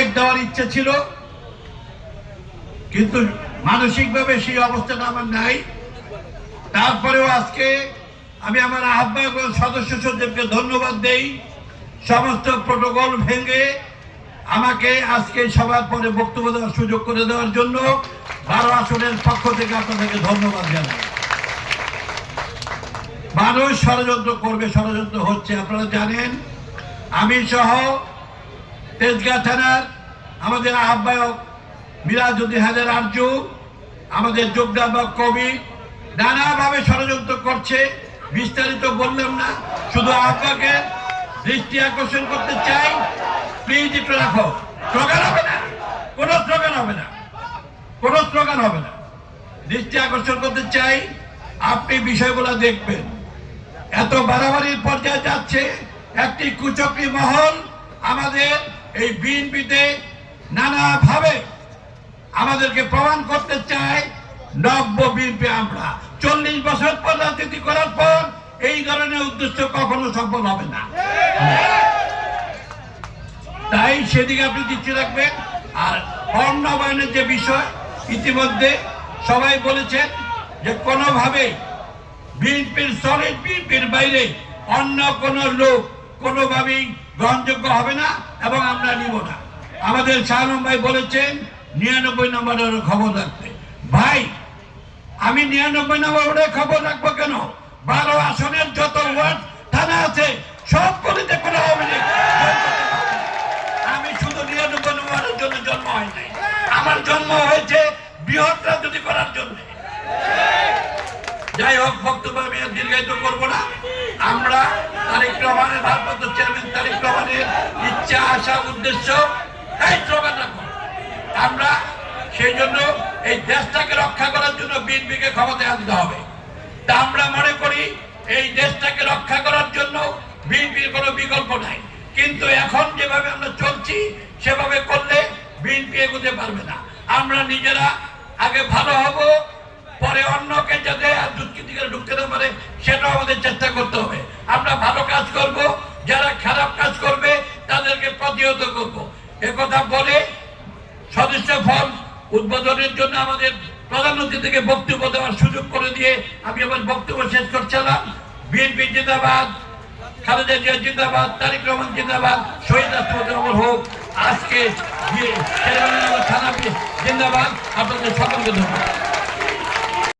অনেক দেওয়ার ইচ্ছে ছিল, কিন্তু মানসিকভাবে সেই অবস্থাটা আমার নাই। তারপরেও আজকে আমি আমার আহ্বায়ক ও সদস্য সচিবকে ধন্যবাদ দেই, সমস্ত প্রোটোকল ভেঙে আমাকে আজকে সবার পরে বক্তব্য দেওয়ার সুযোগ করে দেওয়ার জন্য 12 আসনের পক্ষ থেকে আপনাদেরকে ধন্যবাদ জানাই। মানুষ ষড়যন্ত্র করবে, ষড়যন্ত্র হচ্ছে, আপনারা জানেন। আমি সহ তেজগাঁ থানার আমাদের আহ্বায়ক মিরাজউদ্দিন হায়দার আরজু, আমাদের যোগদান কবি নানাভাবে ষড়যন্ত্র করছে। বিস্তারিত বললাম না, শুধু আহ্বায়কের দৃষ্টি আকর্ষণ করতে চাই, প্লিজ একটু রাখো। স্লোগান হবে না, কোনো স্লোগান হবে না, কোনো স্লোগান হবে না। দৃষ্টি আকর্ষণ করতে চাই, আপনি বিষয়গুলো দেখবেন। এত বাড়াবাড়ির পর্যায়ে যাচ্ছে, একটি কুচক্রী মহল আমাদের এই বিএনপিতে নানাভাবে আমাদেরকে প্রমাণ করতে চায় নব্য বিএনপি আমরা। 40 বছর পর রাজনীতি করার পর এই ধরনের উদ্দেশ্য কখনো সফল হবে না। তাই সেদিকে আপনি দৃষ্টি রাখবেন। আর অর্ণবায়নের যে বিষয়, ইতিমধ্যে সবাই বলেছেন যে কোনোভাবে বিএনপির সলিড বিএনপির বাইরে অন্য কোন লোক কোনোভাবেই গ্রহণযোগ্য হবে না এবং আমরা নিব না। আমাদের শাহনম ভাই বলেছেন 99 নম্বরের খবর রাখতে। ভাই, আমি 99 নম্বরের খবর রাখবো কেন? 12 আসনের যত ওয়ার্ড থানা আছে সবগুলিতে কোনো হবে না। আমি শুধু 99 নম্বরের জন্য জন্ম হয় নাই, আমার জন্ম হয়েছে বৃহৎ রাজনীতি করার জন্য। যাই হোক, বক্তব্য আমি দীর্ঘায়িত করবো না। আমরা তারেক রহমানের ভারপ্রাপ্ত চেয়ারম্যান তারেক রহমানের ইচ্ছা, আশা, উদ্দেশ্য এই স্লোগান রাখবো। আমরা সেই জন্য এই দেশটাকে রক্ষা করার জন্য বিএনপিকে ক্ষমতায় আনতে হবে। তা আমরা মনে করি এই দেশটাকে রক্ষা করার জন্য বিএনপির কোনো বিকল্প নাই। কিন্তু এখন যেভাবে আমরা চলছি সেভাবে করলে বিএনপি এগোতে পারবে না। আমরা নিজেরা আগে ভালো হব, পরে অন্যকে যাতে আর দুষ্কৃতি করে ঢুকতে না পারে সেটাও আমাদের চেষ্টা করতে হবে। আমরা ভালো কাজ করব, যারা খারাপ কাজ করবে তাদেরকে প্রতিহত করব। একথা বলে সদস্য ফর্ম উদ্বোধনের জন্য আমাদের প্রধানমন্ত্রী থেকে বক্তব্য দেওয়ার সুযোগ করে দিয়ে আমি আমার বক্তব্য শেষ করছিলাম। বিএনপি জিন্দাবাদ, খালেদা জিয়া জিন্দাবাদ, তারেক রহমান জিন্দাবাদ, শহীদ রাষ্ট্রপতি অমর হোক। আজকে থানা জিন্দাবাদ। আপনাদের সকলকে ধন্যবাদ।